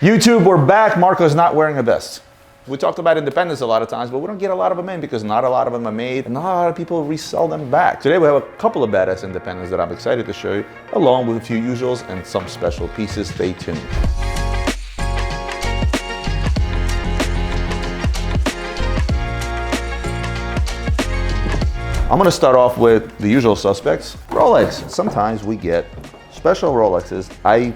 YouTube, we're back. Marco's not wearing a vest. We talked about independence a lot of times, but we don't get a lot of them in because not a lot of them are made and not a lot of people resell them back. Today we have a couple of badass independents that I'm excited to show you, along with a few usuals and some special pieces. Stay tuned. I'm gonna start off with the usual suspects. Rolex. Sometimes we get special Rolexes. I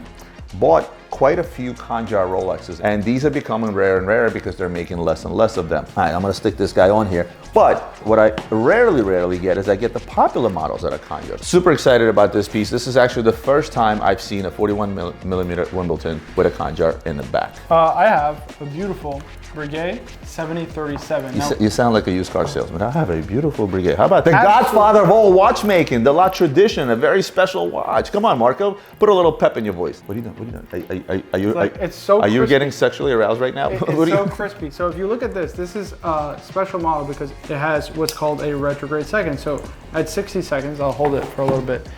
bought quite a few Khanjar Rolexes, and these are becoming rarer and rarer because they're making less and less of them. All right, I'm gonna stick this guy on here. But what I rarely get is I get the popular models that are Khanjar. Super excited about this piece. This is actually the first time I've seen a 41mm Wimbledon with a Khanjar in the back. I have a beautiful Breguet 7037. You sound like a used car salesman. I have a beautiful Breguet. How about the godfather of all watchmaking, the La Tradition, a very special watch. Come on, Marco, put a little pep in your voice. What are you doing? What are you doing? It's so Are you getting sexually aroused right now? It's so crispy. So if you look at this, this is a special model because it has what's called a retrograde second. So at 60 seconds, I'll hold it for a little bit.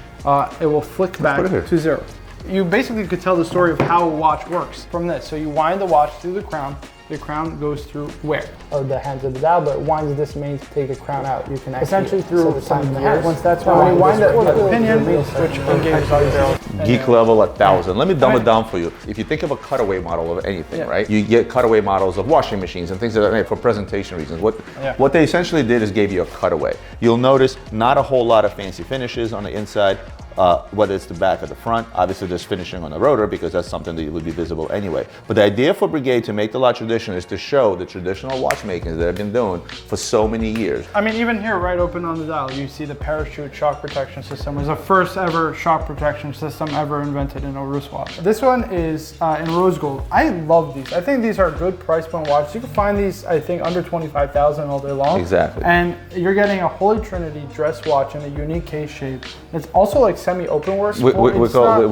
It will flick back to 0. You basically could tell the story of how a watch works from this. So you wind the watch through the crown goes through where? Or the hands of the dial, but it winds this main to take the crown out. You can essentially through some gears. Once that's when you wind the pinion, which engages all your barrels. Geek level 1000. Let me dumb it down for you. If you think of a cutaway model of anything, right? You get cutaway models of washing machines and things like that for presentation reasons. What they essentially did is gave you a cutaway. You'll notice not a whole lot of fancy finishes on the inside. Whether it's the back or the front. Obviously there's finishing on the rotor because that's something that would be visible anyway. But the idea for Breguet to make the La Tradition is to show the traditional watchmakers that have been doing for so many years. I mean, even here, right open on the dial, you see the parachute shock protection system. It was the first ever shock protection system ever invented in a wristwatch. This one is in rose gold. I love these. I think these are good price point watches. You can find these, I think, under 25,000 all day long. Exactly. And you're getting a Holy Trinity dress watch in a unique case shape. It's also like semi-open work. We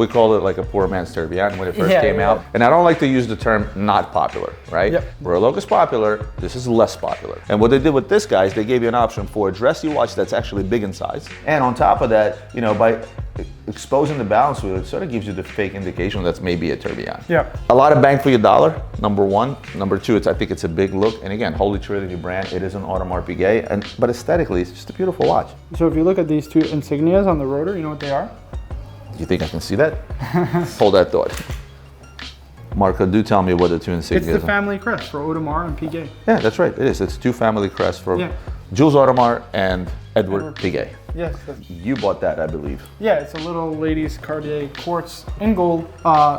call it like a poor man's 𝗕𝗏𝗬𝗬𝗬 when it first came out. And I don't like to use the term not popular, right? Rolex is popular, this is less popular. And what they did with this guy is they gave you an option for a dressy watch that's actually big in size. And on top of that, you know, by exposing the balance wheel, it sort of gives you the fake indication that's maybe a 𝗕𝗏𝗬𝗬𝗬. Yeah. A lot of bang for your dollar, number one. Number two, I think it's a big look. And again, Holy Trinity brand, it is an Audemars Piguet, but aesthetically, it's just a beautiful watch. So if you look at these two insignias on the rotor, you know what they are? You think I can see that? Hold that thought. Marco, do tell me what the two insignias are. It's the family crest for Audemars and Piguet. Yeah, that's right. It is. It's two family crests for Jules Audemars and Edward Piguet. Yes. You bought that, I believe. Yeah, it's a little ladies Cartier Quartz in gold.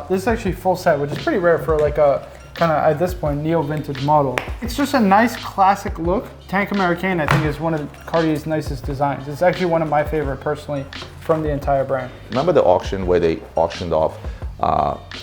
This is actually full set, which is pretty rare for like a kind of, at this point, neo-vintage model. It's just a nice classic look. Tank Americain, I think, is one of Cartier's nicest designs. It's actually one of my favorite, personally, from the entire brand. Remember the auction where they auctioned off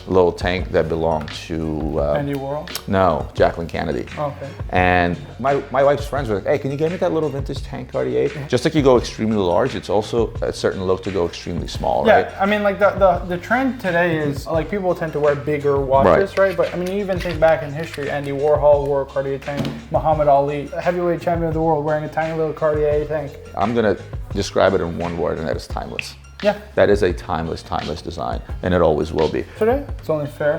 little tank that belonged to Andy Warhol? No, Jacqueline Kennedy. Oh, okay. And my wife's friends were like, hey, can you get me that little vintage tank Cartier? Just like you go extremely large, it's also a certain look to go extremely small, right? Yeah, I mean, like the trend today is like people tend to wear bigger watches, right? But I mean, you even think back in history, Andy Warhol wore a Cartier tank, Muhammad Ali, heavyweight champion of the world, wearing a tiny little Cartier tank. I'm gonna describe it in one word, and that is timeless. Yeah. That is a timeless design, and it always will be. Today, it's only fair.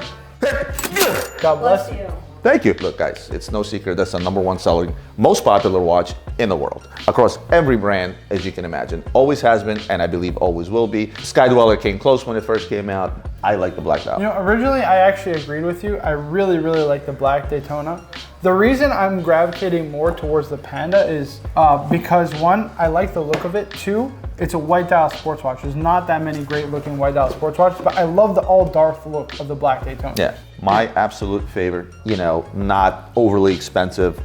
God bless you. Thank you. Look, guys, it's no secret that's the #1 selling, most popular watch in the world. Across every brand, as you can imagine. Always has been, and I believe always will be. Sky Dweller came close when it first came out. I like the black dial. You know, originally, I actually agreed with you. I really like the black Daytona. The reason I'm gravitating more towards the Panda is because one, I like the look of it. Two, it's a white dial sports watch. There's not that many great looking white dial sports watches, but I love the all dark look of the black Daytona. Yeah, my absolute favorite, you know, not overly expensive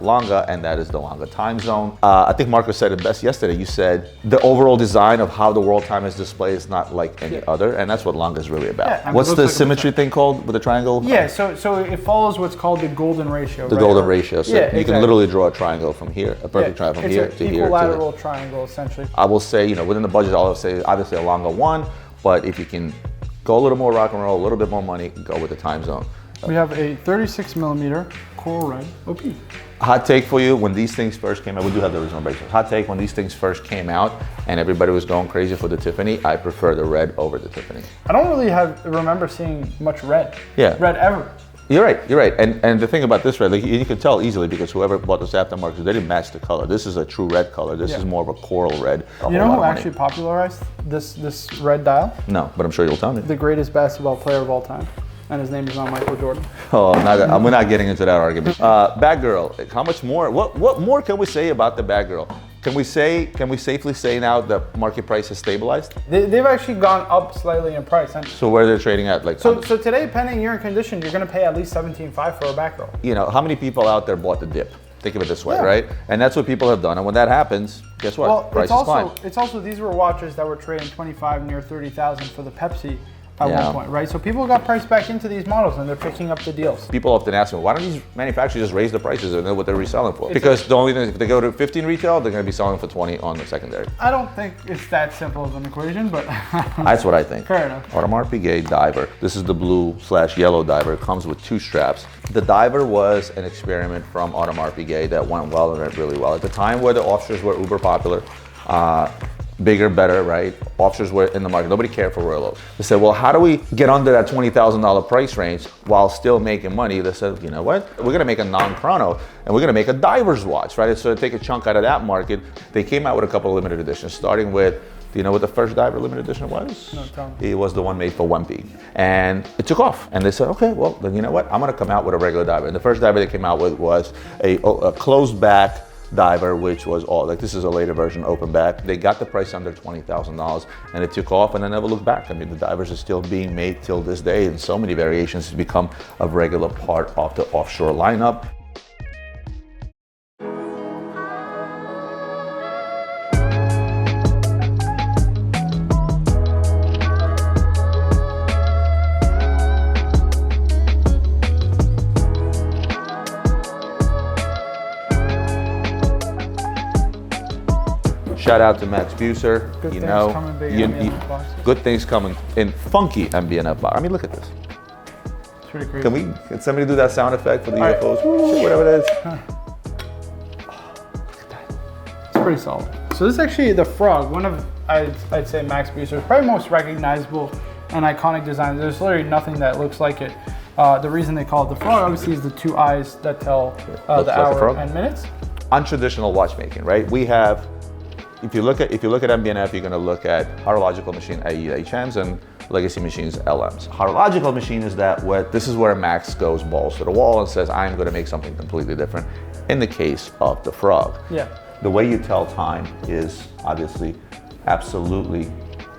Lange, and that is the Lange Timezone. I think Marco said it best yesterday. You said the overall design of how the world time is displayed is not like any other, and that's what Lange is really about. Yeah, what's the symmetry thing called with the triangle? Yeah, so it follows what's called the golden ratio. The golden ratio. So you can literally draw a triangle from here, a perfect triangle from here to here. It's an equilateral triangle, essentially. I will say, you know, within the budget, I'll say obviously a Lange 1, but if you can go a little more rock and roll, a little bit more money, go with the Timezone. We have a 36mm coral red OP. Hot take for you, when these things first came out, we do have the original bracelets. Hot take, when these things first came out and everybody was going crazy for the Tiffany, I prefer the red over the Tiffany. I don't really remember seeing much red. Yeah. Red ever. You're right. And the thing about this red, like, you can tell easily because whoever bought this aftermarket, they didn't match the color. This is a true red color. This is more of a coral red. You know who actually popularized this red dial? No, but I'm sure you'll tell me. The greatest basketball player of all time. And his name is not Michael Jordan. Oh, we're not getting into that argument. Batgirl, how much more? What more can we say about the Batgirl? Can we safely say now the market price has stabilized? They've actually gone up slightly in price. So where they're trading at? Like so today, pending year and condition, you're going to pay at least $17,500 for a Batgirl. You know, how many people out there bought the dip? Think of it this way, right? And that's what people have done. And when that happens, guess what? Well, Prices climb. It's also these were watches that were trading 25, near 30,000 for the Pepsi at one point, right? So people got priced back into these models and they're picking up the deals. People often ask me, why don't these manufacturers just raise the prices and know what they're reselling for? Because the only thing, if they go to 15 retail, they're going to be selling for 20 on the secondary. I don't think it's that simple of an equation, but that's what I think. Fair enough. Audemars Piguet diver. This is the blue/yellow diver. It comes with 2 straps. The diver was an experiment from Audemars Piguet that went well and went really well. At the time where the Oysters were uber popular, bigger, better, right? Officers were in the market. Nobody cared for Rolex. They said, well, how do we get under that $20,000 price range while still making money? They said, you know what? We're gonna make a non-chrono and we're gonna make a diver's watch, right? So to take a chunk out of that market, they came out with a couple of limited editions, starting with, do you know what the first diver limited edition was? No, tell me. It was the one made for 𝗏. And it took off. And they said, okay, well, then you know what? I'm gonna come out with a regular diver. And the first diver they came out with was a closed back diver, which was all, like, this is a later version, open back. They got the price under $20,000 and it took off and they never looked back. I mean, the divers are still being made till this day in so many variations to become a regular part of the offshore lineup. Shout out to Max Buser. Good things coming big MB&F boxes. Good things coming in funky MB&F box. I mean, look at this. It's pretty crazy. Can somebody do that sound effect for the UFOs? Whatever it is. It's pretty solid. So this is actually the Frog, one of, I'd say, Max Buser's probably most recognizable and iconic designs. There's literally nothing that looks like it. The reason they call it the Frog, obviously, is the 2 eyes that tell the hour and minutes. Untraditional watchmaking, right? We have, if you look at MB&F, you're going to look at horological machine HMs and legacy machines LMs. Horological machine is this is where Max goes balls to the wall and says, I'm going to make something completely different. In the case of the Frog, the way you tell time is obviously absolutely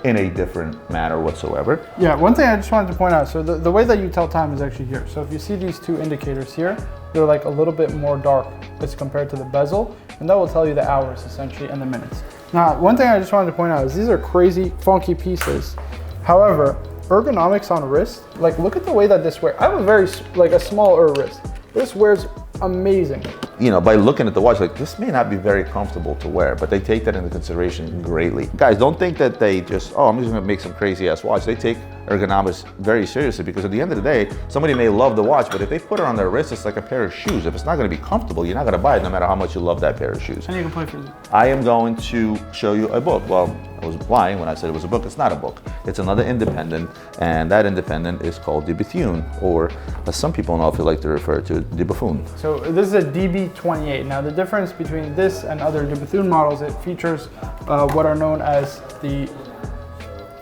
in a different manner whatsoever. Yeah, one thing I just wanted to point out, so the way that you tell time is actually here. So if you see these 2 indicators here, they're like a little bit more dark as compared to the bezel, and that will tell you the hours essentially and the minutes. Now, one thing I just wanted to point out is these are crazy, funky pieces. However, ergonomics on wrist, like look at the way that this wears. I have a very, a smaller wrist. This wears amazing. You know, by looking at the watch, like, this may not be very comfortable to wear, but they take that into consideration greatly. Guys, don't think that they just, I'm just gonna make some crazy ass watch. They take ergonomics very seriously, because at the end of the day, somebody may love the watch, but if they put it on their wrist, it's like a pair of shoes. If it's not gonna be comfortable, you're not gonna buy it no matter how much you love that pair of shoes. And you can play frisbee. I am going to show you a book. Well, I was lying when I said it was a book. It's not a book. It's another independent, and that independent is called DeBethune, or as some people know, if you like to refer to DeBethune. So this is a DB28. Now the difference between this and other DeBethune models, it features what are known as the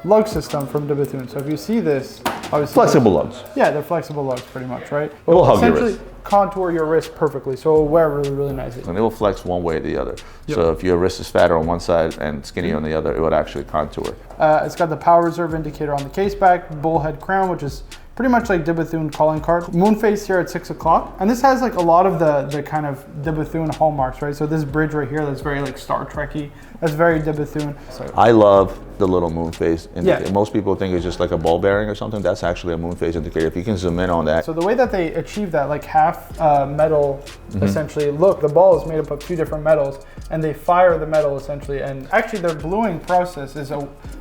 lug system from DeBethune. So if you see this, obviously flexible lugs. Yeah, they're flexible lugs pretty much, right? It will hug your wrist. Contour your wrist perfectly, so it'll wear really, really nicely. And it will flex one way or the other. Yep. So if your wrist is fatter on one side and skinny on the other, it would actually contour. It's got the power reserve indicator on the case back, bullhead crown, which is pretty much like DeBethune calling card. Moon phase here at 6 o'clock. And this has like a lot of the kind of DeBethune hallmarks, right? So this bridge right here, that's very like Star Trek-y. That's very DeBethune. So I love the little moon phase indicator. Most people think it's just like a ball bearing or something. That's actually a moon phase indicator. If you can zoom in on that. So the way that they achieve that, like half metal, essentially, look, the ball is made up of 2 different metals, and they fire the metal essentially. And actually, their bluing process is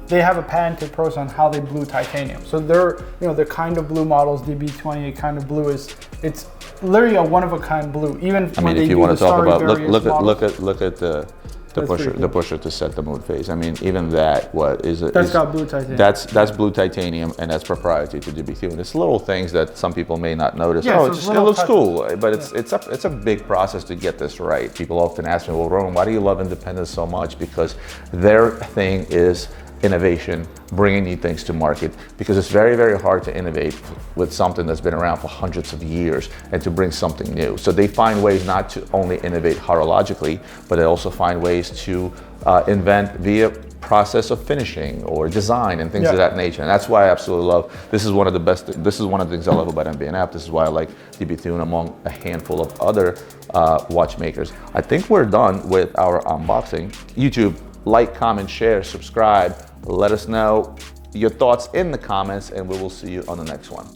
they have a patented process on how they blue titanium. So they're, the kind of blue models, DB28 kind of blue it's literally a one-of-a-kind blue. Even I mean, if you want to talk about, look at the pusher to set the moon phase. I mean, even that, that's got blue titanium. That's blue titanium, and that's proprietary to DeBethune. It's little things that some people may not notice. Yeah, it looks cool, but it's a big process to get this right. People often ask me, well, Roman, why do you love independence so much? Because their thing is innovation, bringing new things to market, because it's very, very hard to innovate with something that's been around for hundreds of years and to bring something new. So they find ways not to only innovate horologically, but they also find ways to invent via process of finishing or design and things of that nature. And that's why I absolutely love, this is one of the things I love about MB&F. This is why I like DeBethune among a handful of other watchmakers. I think we're done with our unboxing. YouTube, like, comment, share, subscribe. Let us know your thoughts in the comments, and we will see you on the next one.